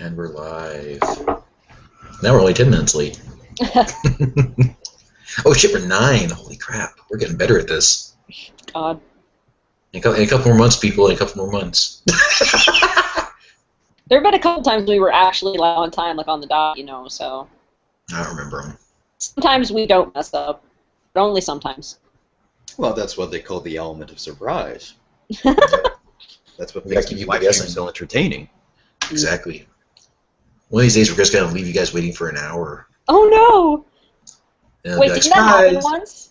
And we're live. Now we're only 10 minutes late. Oh shit, we're 9. Holy crap. We're getting better at this. God. In a couple more months, people. In a couple more months. There have been a couple times we were actually on time, like on the dot, you know, so. I don't remember them. Sometimes we don't mess up, but only sometimes. Well, that's what they call the element of surprise. That's what We makes gotta keep these you live guessing. streams so entertaining. Exactly. One of these days, we're just going to leave you guys waiting for an hour. Oh no! And Wait, be like, didn't that happen "Surprise!" once?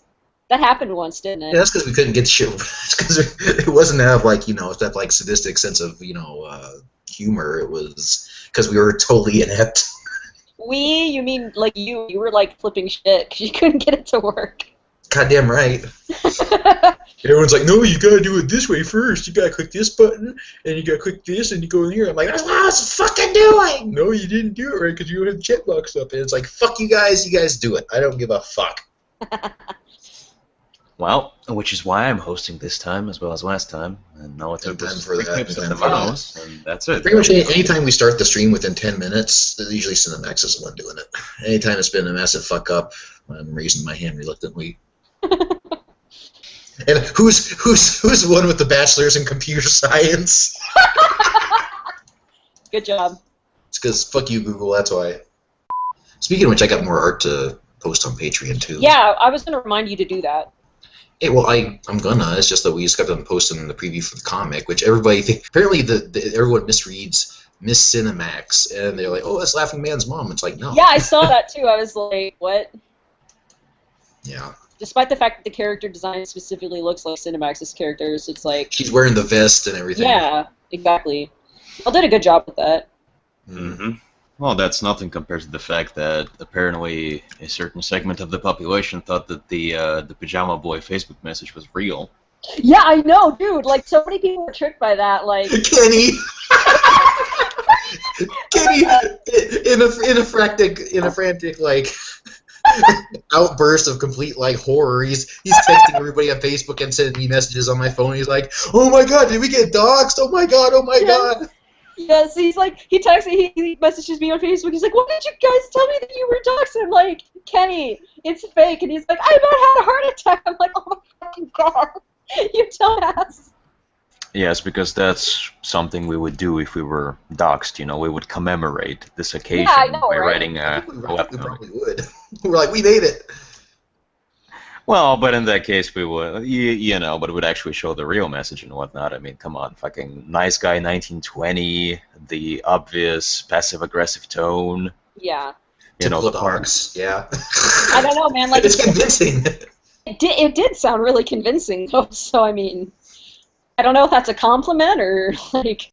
That happened once, didn't it? Yeah, that's because we couldn't get shit. It's because it wasn't have like that like sadistic sense of humor. It was because we were totally inept. You mean like you were like flipping shit because you couldn't get it to work. Goddamn right. Everyone's like, no, you gotta do it this way first. You gotta click this button, and you gotta click this, and you go in here. I'm like, that's what I was fucking doing! No, you didn't do it right because you don't have the checkbox up. And it's like, fuck you guys do it. I don't give a fuck. Well, which is why I'm hosting this time as well as last time. And now it's No time just for 3 that, clips no of the time for that. mouse, and that's it. Pretty much anytime we start the stream within 10 minutes, usually Cinemax is the one doing it. Anytime it's been a massive fuck up, I'm raising my hand reluctantly. And who's the one with the bachelor's in computer science? Good job. It's because fuck you, Google. That's why. Speaking of which, I got more art to post on Patreon too. Yeah, I was gonna remind you to do that. Hey, well, I'm gonna. It's just that we just got them posting the preview for the comic, which everybody apparently everyone misreads Miss Cinemax, and they're like, oh, that's Laughing Man's mom. It's like, no. Yeah, I saw that too. I was like, what? Yeah. Despite the fact that the character design specifically looks like Cinemax's characters, it's like... She's wearing the vest and everything. Yeah, exactly. Well, did a good job with that. Mm-hmm. Well, that's nothing compared to the fact that apparently a certain segment of the population thought that the Pajama Boy Facebook message was real. Yeah, I know, dude. Like, so many people were tricked by that. Like, Kenny. Kenny, in a frantic like outburst of complete like horror. He's texting everybody on Facebook and sending me messages on my phone. He's like, "Oh my god, did we get doxxed? Oh my god, oh my god." Yes, he's like, he messages me on Facebook. He's like, "Why did you guys tell me that you were doxxed?" I'm like, "Kenny, it's fake." And he's like, "I about had a heart attack." I'm like, "Oh my fucking god, you dumbass." Yes, because that's something we would do if we were doxxed. You know, we would commemorate this occasion I know, by right? writing a We webcomic. probably would. We're like, we made it. Well, but in that case, we would, you know, but it would actually show the real message and whatnot. I mean, come on, fucking nice guy 1920, the obvious passive-aggressive tone. Yeah. You know, the Typical part. dogs. Yeah. I don't know, man. Like, It's convincing. it did sound really convincing, though. So I mean, I don't know if that's a compliment or like.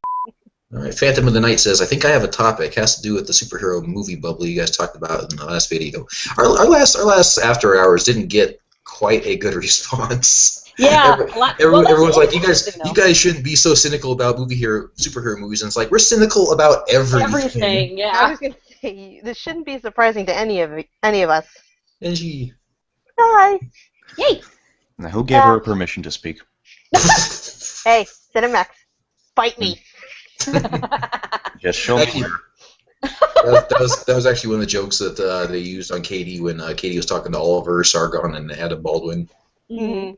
All right, Phantom of the Night says, I think I have a topic. Has to do with the superhero movie bubble you guys talked about in the last video. Our last After Hours didn't get quite a good response. Yeah, everyone's like, you though. guys shouldn't be so cynical about superhero movies. And it's like, we're cynical about everything. Everything, I yeah. was gonna say this shouldn't be surprising to any of us. And she... Hi. Yay! Now, who gave her permission to speak? Hey, Cinemax, fight me. Just show me. Actually, that was actually one of the jokes that they used on Katie when Katie was talking to Oliver, Sargon, and Adam Baldwin. Mm-hmm.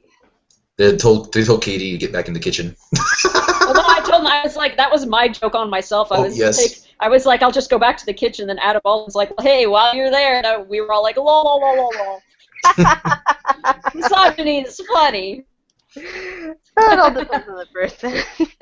They told Katie to get back in the kitchen. Although I told him, I was like, that was my joke on myself. I was like, I'll just go back to the kitchen. Then Adam Baldwin's like, well, hey, while you're there, and we were all like, lol, lol, lol, lol, lol. Misogyny is funny. It all depends on the person.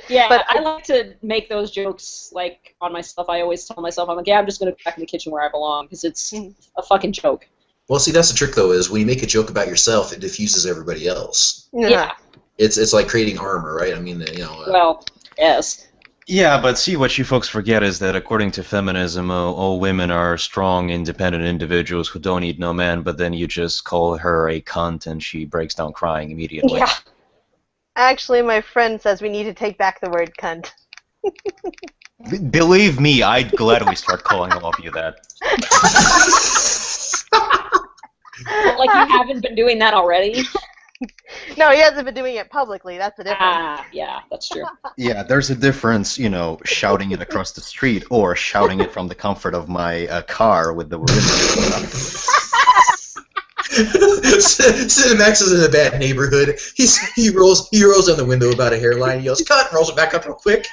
Yeah, but I like to make those jokes like on myself. I always tell myself, I'm like, yeah, I'm just gonna go back in the kitchen where I belong because it's a fucking joke. Well, see, that's the trick, though, is when you make a joke about yourself, it diffuses everybody else. Yeah. It's like creating armor, right? I mean, Well, yes. Yeah, but see, what you folks forget is that according to feminism, all women are strong, independent individuals who don't need no man, but then you just call her a cunt and she breaks down crying immediately. Yeah. Actually, my friend says we need to take back the word cunt. Believe me, I'd gladly start calling all of you that. Like you haven't been doing that already? No, he hasn't been doing it publicly. That's the difference. Ah, yeah, that's true. Yeah, there's a difference, you know, shouting it across the street or shouting it from the comfort of my car with the windows up. Cinemax is in a bad neighborhood. He rolls down the window about a hairline, yells "cut," and rolls it back up real quick.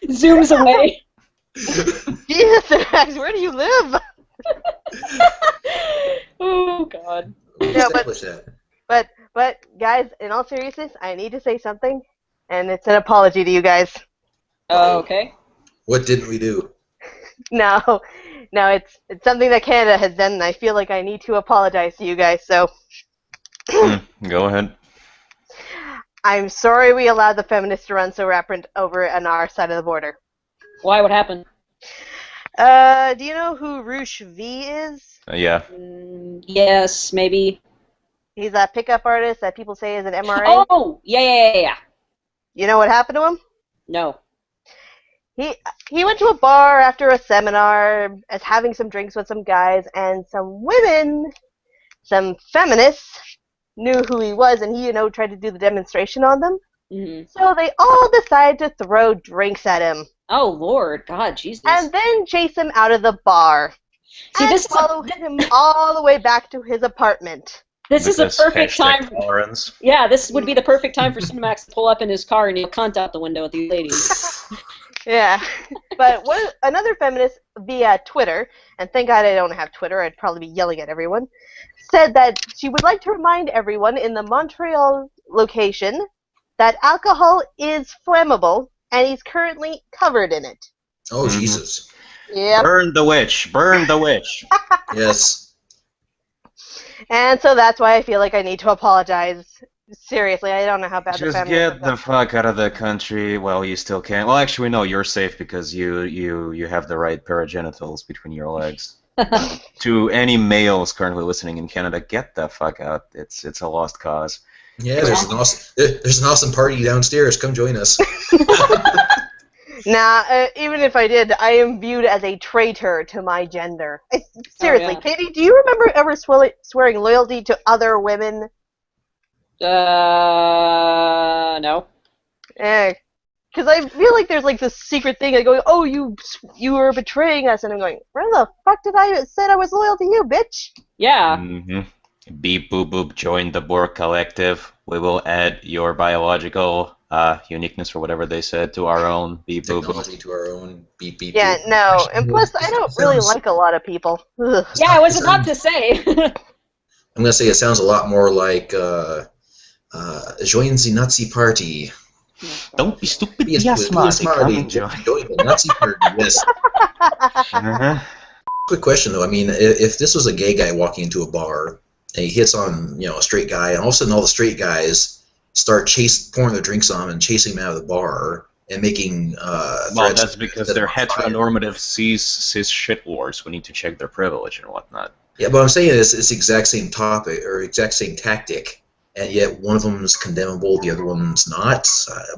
Zooms away. Jesus, Max, where do you live? Oh God. No, but guys, in all seriousness, I need to say something, and it's an apology to you guys. Okay. What didn't we do? No, it's something that Canada has done, and I feel like I need to apologize to you guys. So, Go ahead. I'm sorry we allowed the feminists to run so rampant over on our side of the border. Why? What happened? Do you know who Roosh V is? Yeah. Yes, maybe. He's a pickup artist that people say is an MRA. Oh, yeah. You know what happened to him? No. He went to a bar after a seminar, as having some drinks with some guys, and some women, some feminists, knew who he was, and he, tried to do the demonstration on them. Mm-hmm. So they all decided to throw drinks at him. Oh Lord, God, Jesus. And then chase him out of the bar. See, and this follow him all the way back to his apartment. This is a perfect time. Tolerance. Yeah, this would be the perfect time for Cinemax to pull up in his car and he'll cunt out the window at these ladies. Yeah, but another feminist via Twitter, and thank God I don't have Twitter, I'd probably be yelling at everyone, said that she would like to remind everyone in the Montreal location that alcohol is flammable, and he's currently covered in it. Oh, Jesus. Yeah. Burn the witch! Burn the witch! Yes. And so that's why I feel like I need to apologize. Seriously, I don't know how bad the Just family get the fuck out of the country while you still can. Well, actually, no, you're safe because you have the right pair of genitals between your legs. To any males currently listening in Canada, get the fuck out. It's a lost cause. Yeah, there's an awesome party downstairs. Come join us. Nah, even if I did, I am viewed as a traitor to my gender. Seriously, yeah. Katie, do you remember ever swearing loyalty to other women? No. Because I feel like there's like this secret thing, like going, "Oh, you were betraying us," and I'm going, "Where the fuck did I say I was loyal to you, bitch?" Yeah. Mm-hmm. Beep boop boop. Join the Borg Collective. We will add your biological uniqueness or whatever they said to our own. Beep boop boop. Technology to our own. Beep beep. Yeah, beep. no, and plus I don't really like a lot of people. Ugh. Yeah, I was about to say. I'm gonna say it sounds a lot more like join the Nazi party. Don't be stupid. Be a Smart. party. Join the Nazi party. Yes. Uh-huh. Quick question though. I mean, if this was a gay guy walking into a bar and he hits on a straight guy, and all of a sudden all the straight guys start pouring their drinks on him and chasing him out of the bar and making Well, that's because they're heteronormative cis shit wars. We need to check their privilege and whatnot. Yeah, but I'm saying it's the exact same topic or exact same tactic, and yet one of them is condemnable, the other one's not.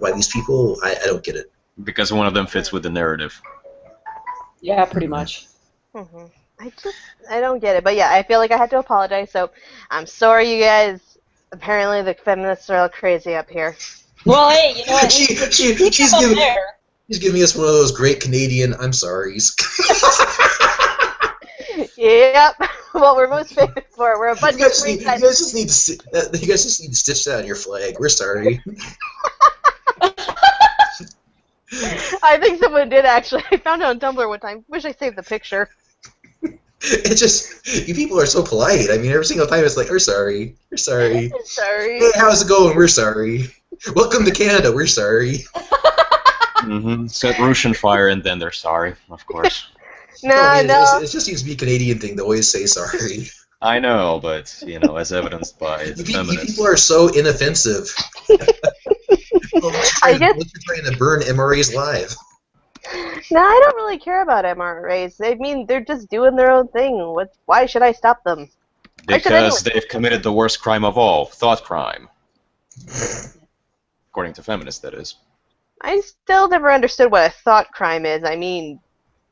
By these people, I don't get it. Because one of them fits with the narrative. Yeah, pretty much. Mm-hmm. I don't get it, but yeah, I feel like I had to apologize. So I'm sorry, you guys. Apparently, the feminists are all crazy up here. Well, hey, you know what? She's giving us one of those great Canadian I'm sorries. Yep. What we're most famous for. We're a bunch of you guys just need to stitch that on your flag. We're sorry. I think someone did actually. I found it on Tumblr one time. Wish I saved the picture. It's just, you people are so polite. I mean, every single time it's like, we're sorry. We're sorry. Sorry. Hey, how's it going? We're sorry. Welcome to Canada. We're sorry. Mm-hmm. Set Russian fire and then they're sorry, of course. No. It just seems to be a Canadian thing to always say sorry. I know, but, as evidenced by the You feminists. people are so inoffensive. I guess you're trying to burn MRAs live. No, I don't really care about MRAs. I mean, they're just doing their own thing. Why should I stop them? Because they've committed the worst crime of all, thought crime. According to feminists, that is. I still never understood what a thought crime is. I mean,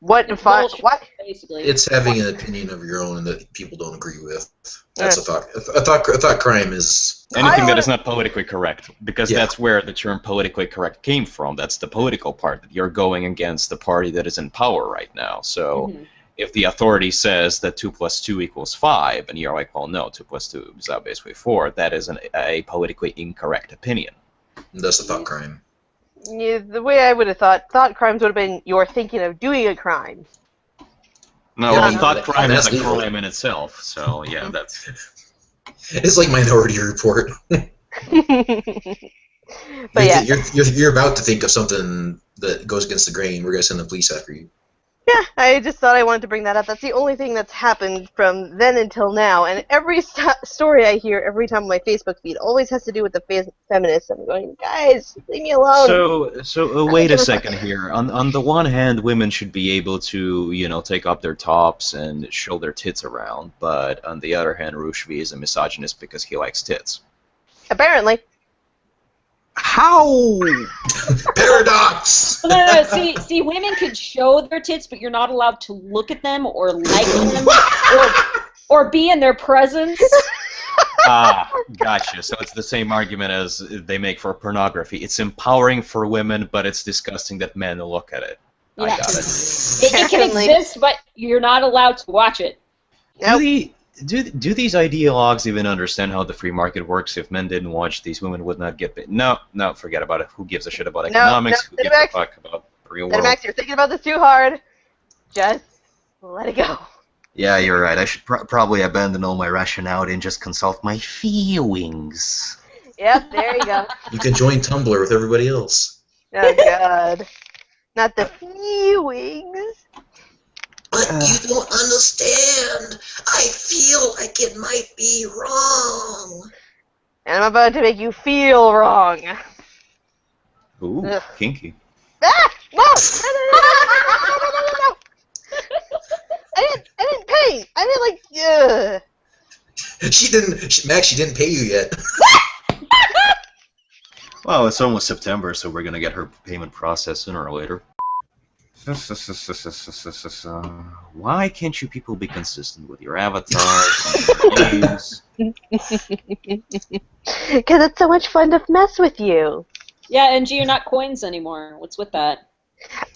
What? It's bullshit, What? basically. It's having an opinion of your own that people don't agree with. That's a thought. A thought crime is anything that is not politically correct, because Yeah. that's where the term politically correct came from. That's the political part, that you're going against the party that is in power right now. So if the authority says that 2 + 2 = 5, and you're like, well, no, 2 + 2 is obviously 4, that is a politically incorrect opinion. That's a thought crime. Yeah, the way I would have thought crimes would have been you're thinking of doing a crime. No, Yeah, well, thought crime is that's a legal. crime in itself, so yeah, that's... It's like Minority Report. But You're about to think of something that goes against the grain. We're gonna send the police after you. Yeah, I just thought I wanted to bring that up. That's the only thing that's happened from then until now. And every story I hear every time on my Facebook feed always has to do with the feminists. I'm going, guys, leave me alone. So wait a second here. On the one hand, women should be able to, take off their tops and show their tits around. But on the other hand, Rushvi is a misogynist because he likes tits. Apparently. How? Paradox! No, see, women could show their tits, but you're not allowed to look at them or like them or be in their presence. Ah, gotcha. So it's the same argument as they make for pornography. It's empowering for women, but it's disgusting that men look at it. Yeah. I got it. It can exist, but you're not allowed to watch it. Nope. Do these ideologues even understand how the free market works? If men didn't watch, these women would not get paid. No, forget about it. Who gives a shit about economics? Who gives a fuck about the real world? Max, you're thinking about this too hard. Just let it go. Yeah, you're right. I should probably abandon all my rationality and just consult my feelings. Yep, there you go. You can join Tumblr with everybody else. Oh, God. Not the feelings. But you don't understand. I feel like it might be wrong. And I'm about to make you feel wrong. Ooh, Ugh. kinky. Ah! No! No! I didn't pay. I mean, like, Max, she didn't pay you yet. Well, it's almost September, so we're gonna get her payment processed sooner or later. Why can't you people be consistent with your avatars and your names? Because it's so much fun to mess with you. Yeah, and you're not coins anymore. What's with that?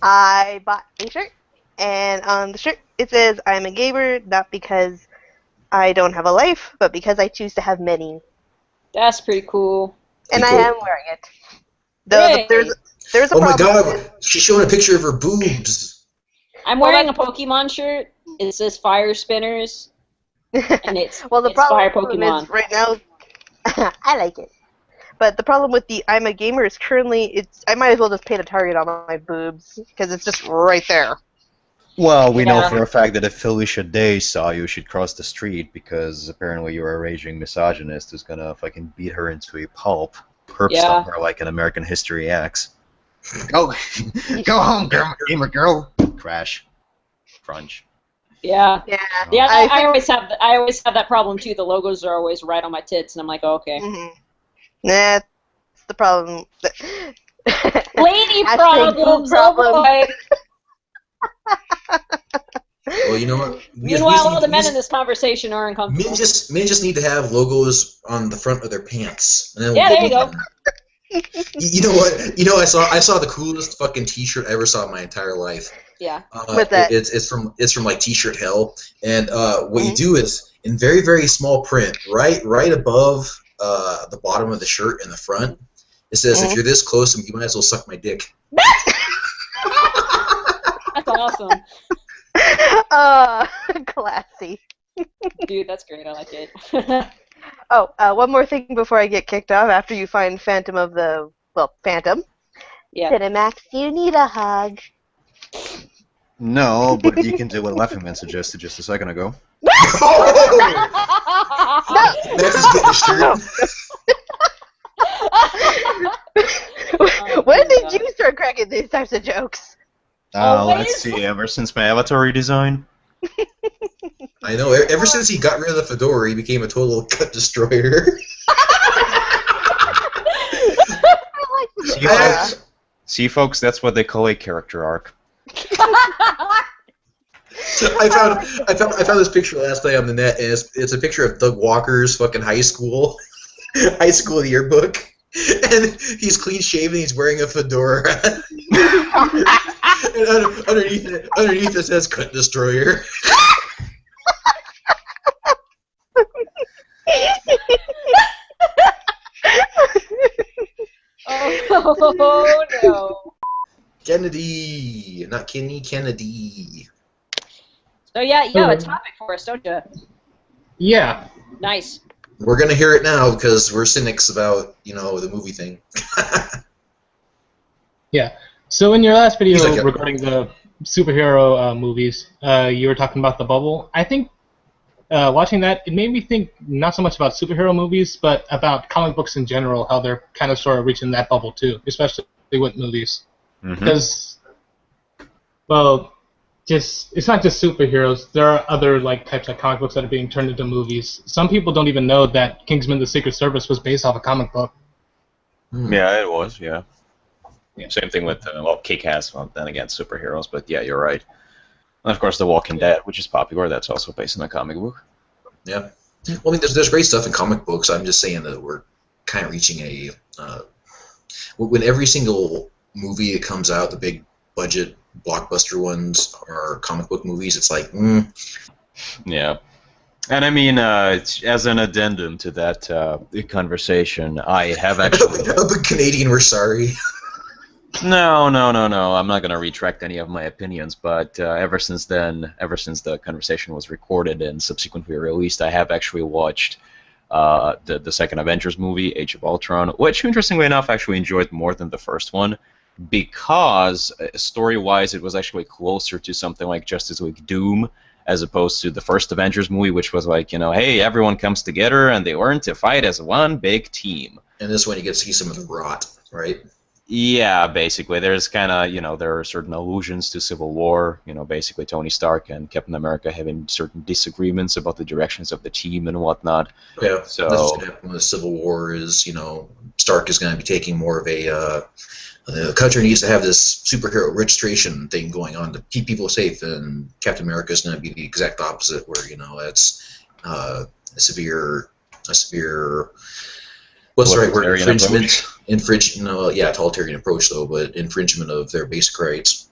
I bought a shirt, and on the shirt it says, I'm a gamer, not because I don't have a life, but because I choose to have many. That's pretty cool. And Pretty I cool. am wearing it. Though there's a Oh my problem. god, she's showing a picture of her boobs. I'm wearing a Pokemon shirt. It says Fire Spinners, and it's Well, the it's Fire problem Pokemon. is right now, I like it. But the problem with the I'm a gamer is currently I might as well just paint a target on my boobs because it's just right there. Well, we know Yeah. for a fact that if Felicia Day saw you, she'd cross the street because apparently you're a raging misogynist who's gonna fucking beat her into a pulp, perp stomp her like an American History X. Go home, gamer girl. Crash. Crunch. Yeah. Yeah. Yeah, I I think- always have that problem too. The logos are always right on my tits, and I'm like, oh, okay. Mm-hmm. That's the problem. Lady Hashtag problems, boob oh problem. boy. Well, you know what? Meanwhile, all the men in this conversation are uncomfortable. Men just need to have logos on the front of their pants. And then Yeah, there you go. You know what? You know, I saw the coolest fucking T-shirt I ever saw in my entire life. Yeah. What's that? It's from like T-shirt hell, and what you do is in very very small print, right above the bottom of the shirt in the front, it says if you're this close, you might as well suck my dick. That's awesome. Classy. Dude, that's great. I like it. Oh, one more thing before I get kicked off. After you find Phantom. Yeah. Cinemax, you need a hug. No, but you can do what Lefferman suggested just a second ago. Max is getting a shirt. When did you start cracking these types of jokes? Let's see, ever since my avatar redesign. I know. Ever since he got rid of the fedora, he became a total cut destroyer. See, folks, that's what they call a character arc. I found this picture last night on the net, and it's a picture of Doug Walker's fucking high school yearbook, and he's clean shaven. He's wearing a fedora, and underneath it says "Cut Destroyer." Oh no. Kennedy, not Kenny, Kennedy. So yeah, you have a topic for us, don't you? Yeah. Nice. We're gonna hear it now because we're cynics about, the movie thing. Yeah. So in your last video He's like regarding the superhero movies, you were talking about the bubble. I think watching that, it made me think not so much about superhero movies, but about comic books in general, how they're kind of sort of reaching that bubble too, especially with movies. Because, well, it's not just superheroes. There are other types of comic books that are being turned into movies. Some people don't even know that Kingsman: The Secret Service was based off a comic book. Yeah, it was. Yeah. Yeah. Same thing with Kick-Ass. Well, then again, superheroes. But yeah, you're right. And of course, The Walking Dead, which is popular. That's also based on a comic book. Yeah. Well, I mean, there's great stuff in comic books. I'm just saying that we're kind of reaching a when every single movie that comes out, the big budget blockbuster ones are comic book movies. It's like, Yeah. And I mean, as an addendum to that conversation, I have actually... the Canadian, we're sorry. No. I'm not going to retract any of my opinions, but ever since the conversation was recorded and subsequently released, I have actually watched the second Avengers movie, Age of Ultron, which, interestingly enough, actually enjoyed more than the first one, because story-wise it was actually closer to something like Justice League Doom, as opposed to the first Avengers movie, which was like, hey, everyone comes together and they learn to fight as one big team. And this one you get to see some of the rot, right? Yeah, basically. There's kind of, there are certain allusions to Civil War, basically Tony Stark and Captain America having certain disagreements about the directions of the team and whatnot. Yeah, so that's what's going to happen with Civil War is, Stark is going to be taking more of a... the country needs to have this superhero registration thing going on to keep people safe, and Captain America is going to be the exact opposite, where it's a severe what's the right word? Totalitarian approach though, but infringement of their basic rights.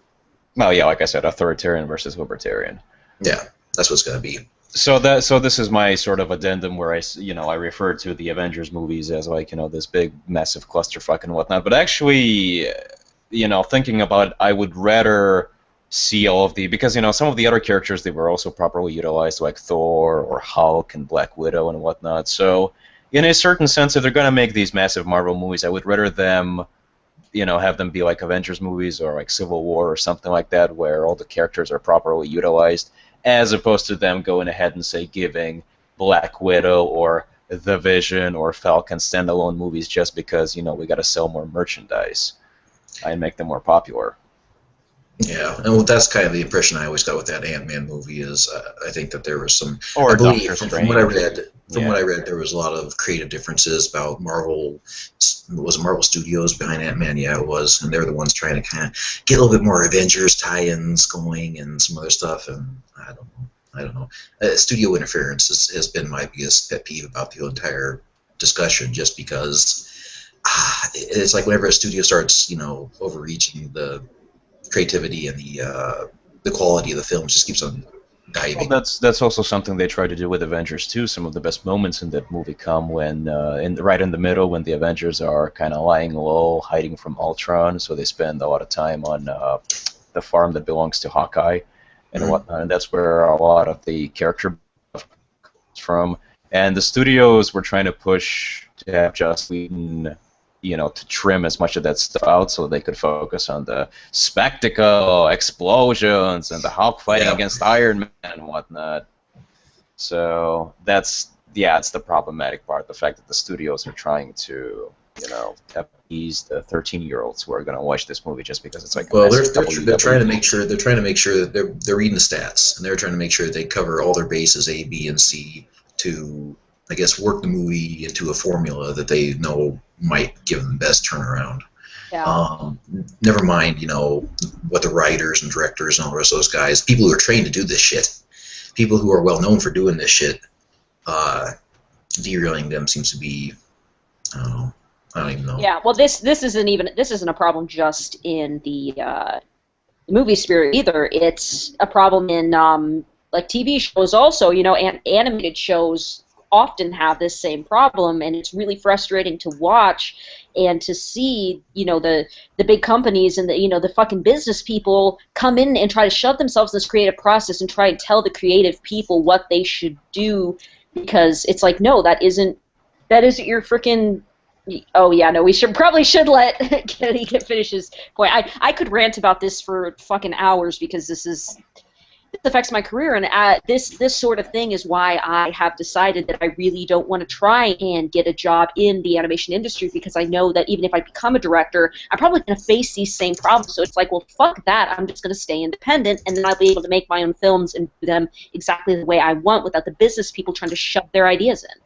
Well, yeah, like I said, authoritarian versus libertarian. Yeah, that's what it's going to be. So this is my sort of addendum where I refer to the Avengers movies as this big massive clusterfuck and whatnot. But actually, thinking about it, I would rather see all of because some of the other characters, they were also properly utilized, like Thor or Hulk and Black Widow and whatnot. So in a certain sense, if they're gonna make these massive Marvel movies, I would rather them have them be like Avengers movies or like Civil War or something like that, where all the characters are properly utilized, as opposed to them going ahead and, say, giving Black Widow or The Vision or Falcon standalone movies just because, we got to sell more merchandise and make them more popular. Yeah, and that's kind of the impression I always got with that Ant-Man movie is I think that there was some... Or I believe, Doctor from what I read, Yeah. what I read, there was a lot of creative differences about Marvel. Was it Marvel Studios behind Ant-Man? Yeah, it was, and they're the ones trying to kind of get a little bit more Avengers tie-ins going and some other stuff. And I don't know. Studio interference has been my biggest pet peeve about the entire discussion, just because it's like whenever a studio starts, overreaching the creativity and the quality of the film just keeps on diving. Well, that's also something they try to do with Avengers too. Some of the best moments in that movie come when right in the middle, when the Avengers are kind of lying low, hiding from Ultron. So they spend a lot of time on the farm that belongs to Hawkeye and whatnot, and that's where a lot of the character comes from. And the studios were trying to push to have Joss Whedon, to trim as much of that stuff out so they could focus on the spectacle, explosions, and the Hulk fighting against Iron Man and whatnot. So it's the problematic part, the fact that the studios are trying to, appease the 13-year-olds who are going to watch this movie just because it's like. Well, they're trying to make sure that they're reading the stats, and they're trying to make sure that they cover all their bases A, B, and C to, work the movie into a formula that they know might give them the best turnaround. Yeah. Never mind, what the writers and directors and all the rest of those guys, people who are trained to do this shit, people who are well known for doing this shit, derailing them seems to be, I don't even know. Yeah. Well, this isn't a problem just in the movie sphere either. It's a problem in like TV shows also. And animated shows often have this same problem, and it's really frustrating to watch and to see, the big companies and the fucking business people come in and try to shove themselves in this creative process and try and tell the creative people what they should do, because it's like, no, that isn't your freaking. Oh yeah, no, we probably should let Kennedy finish his point. I could rant about this for fucking hours because this affects my career, and this sort of thing is why I have decided that I really don't want to try and get a job in the animation industry, because I know that even if I become a director, I'm probably going to face these same problems. So it's like, well, fuck that. I'm just going to stay independent, and then I'll be able to make my own films and do them exactly the way I want without the business people trying to shove their ideas in.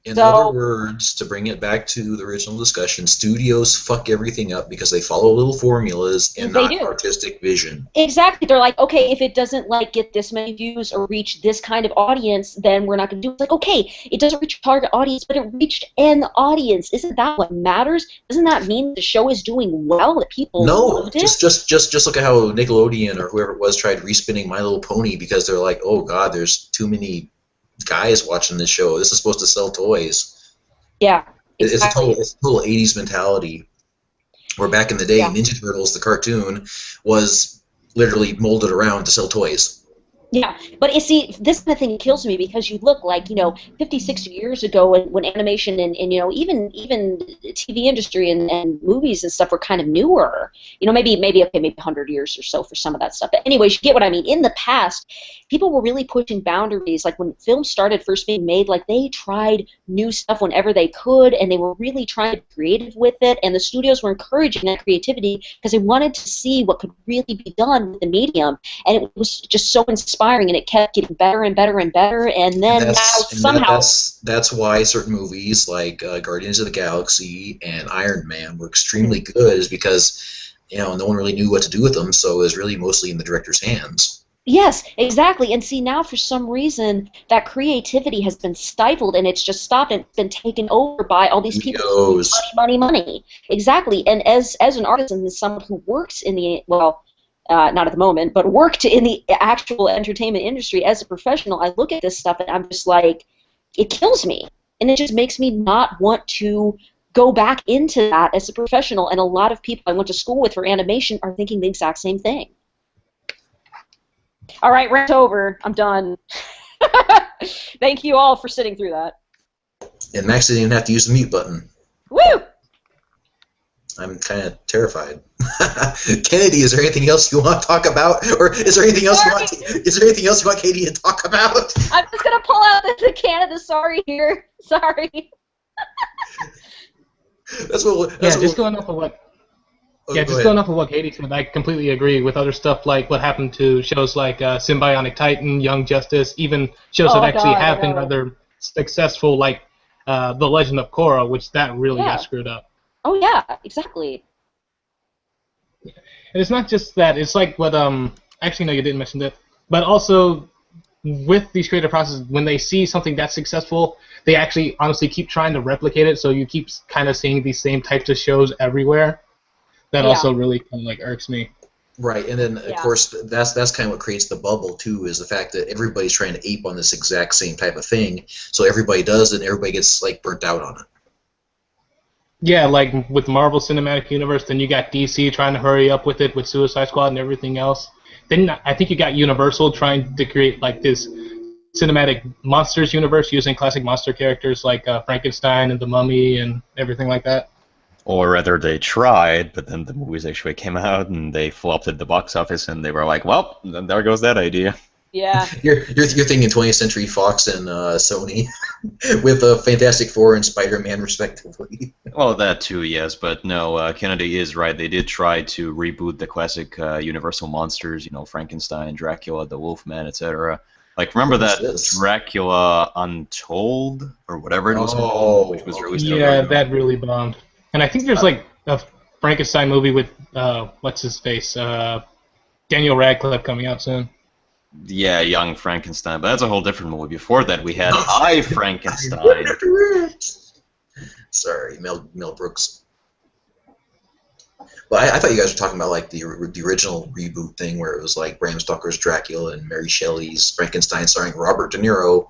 In other words, to bring it back to the original discussion, studios fuck everything up because they follow little formulas and not artistic vision. Exactly. They're like, okay, if it doesn't get this many views or reach this kind of audience, then we're not going to do it. It's like, okay, it doesn't reach a target audience, but it reached an audience. Isn't that what matters? Doesn't that mean the show is doing well, that people loved it? Just look at how Nickelodeon or whoever it was tried respinning My Little Pony because they're like, oh god, there's too many guys watching this show. This is supposed to sell toys. Yeah, exactly. It's a total 80s mentality. Where back in the day, Ninja Turtles, the cartoon, was literally molded around to sell toys. Yeah, but you see, this kind of thing kills me because you look like, 50, 60 years ago when animation and even TV industry and movies and stuff were kind of newer. Maybe 100 years or so for some of that stuff. But anyways, you get what I mean. In the past, people were really pushing boundaries. Like when films started first being made, like they tried new stuff whenever they could, and they were really trying to be creative with it. And the studios were encouraging that creativity because they wanted to see what could really be done with the medium. And it was just so inspiring, and it kept getting better and better and better, and then that's why certain movies like Guardians of the Galaxy and Iron Man were extremely good, is because no one really knew what to do with them, so it was really mostly in the director's hands. Yes, exactly. And see, now for some reason that creativity has been stifled, and it's just stopped and been taken over by all these people. Money. Exactly. And as an artist and as someone who works in the not at the moment, but worked in the actual entertainment industry as a professional, I look at this stuff and I'm just like, it kills me. And it just makes me not want to go back into that as a professional. And a lot of people I went to school with for animation are thinking the exact same thing. All right, rant over. I'm done. Thank you all for sitting through that. And Max didn't even have to use the mute button. Woo! I'm kind of terrified. Kennedy, is there anything else you want to talk about, or is there anything else you want Katie to talk about? I'm just gonna pull out the Canada sorry here. Sorry. Going off of what. Going off of what Katie said, I completely agree with other stuff like what happened to shows like Symbionic Titan, Young Justice, even shows that actually have been rather successful, like The Legend of Korra, which that really got screwed up. Oh yeah, exactly. And it's not just that. It's like what actually no, you didn't mention that. But also with these creative processes, when they see something that's successful, they actually honestly keep trying to replicate it. So you keep kind of seeing these same types of shows everywhere. That also really kind of irks me. Right, and then of course that's kind of what creates the bubble too, is the fact that everybody's trying to ape on this exact same type of thing. So everybody does it, and everybody gets burnt out on it. Yeah, like with Marvel Cinematic Universe, then you got DC trying to hurry up with it with Suicide Squad and everything else. Then I think you got Universal trying to create this cinematic monsters universe using classic monster characters like Frankenstein and the Mummy and everything like that. Or rather, they tried, but then the movies actually came out and they flopped at the box office, and they were like, "Well, there goes that idea." Yeah. You're thinking 20th Century Fox and Sony with Fantastic Four and Spider-Man, respectively. Well, that too, yes, but no, Kennedy is right. They did try to reboot the classic Universal monsters, Frankenstein, Dracula, the Wolfman, etc. Remember that Dracula Untold or whatever it was called, which was released. Yeah, that really bombed. And I think there's Frankenstein movie with what's his face, Daniel Radcliffe coming out soon. Yeah, Young Frankenstein, but that's a whole different movie. Before that, we had I Frankenstein. Sorry, Mel Brooks. Well, I thought you guys were talking about like the original reboot thing where it was like Bram Stoker's Dracula and Mary Shelley's Frankenstein starring Robert De Niro.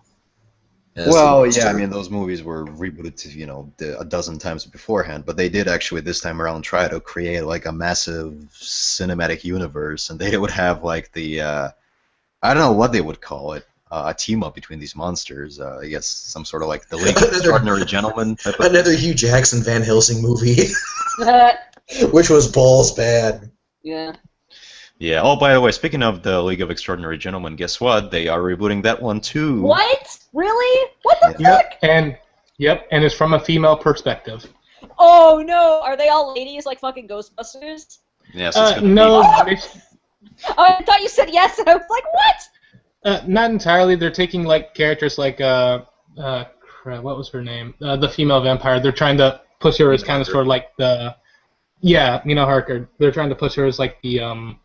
Well, yeah, I mean those movies were rebooted, a dozen times beforehand, but they did actually this time around try to create like a massive cinematic universe, and they would have like the I don't know what they would call it. A team up between these monsters. I guess some sort of like the League of Extraordinary Gentlemen type of another Hugh Jackson Van Helsing movie, which was balls bad. Yeah. Yeah. Oh, by the way, speaking of the League of Extraordinary Gentlemen, guess what? They are rebooting that one too. What? Really? What the fuck? And it's from a female perspective. Oh no! Are they all ladies like fucking Ghostbusters? Yes. Yeah, no. Oh, I thought you said yes, and I was like, what? Not entirely. They're taking like characters like what was her name? The female vampire. They're trying to push her as kind of sort of like the Nina Harker. They're trying to push her as like the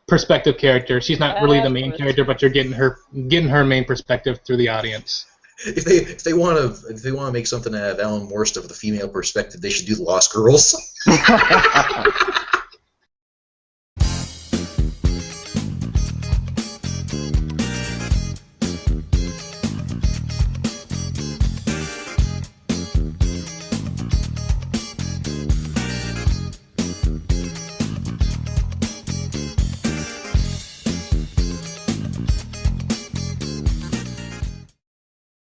perspective character. She's not really the main character, but you're getting her main perspective through the audience. If they want to make something out of Alan Moore stuff with a female perspective, they should do the Lost Girls.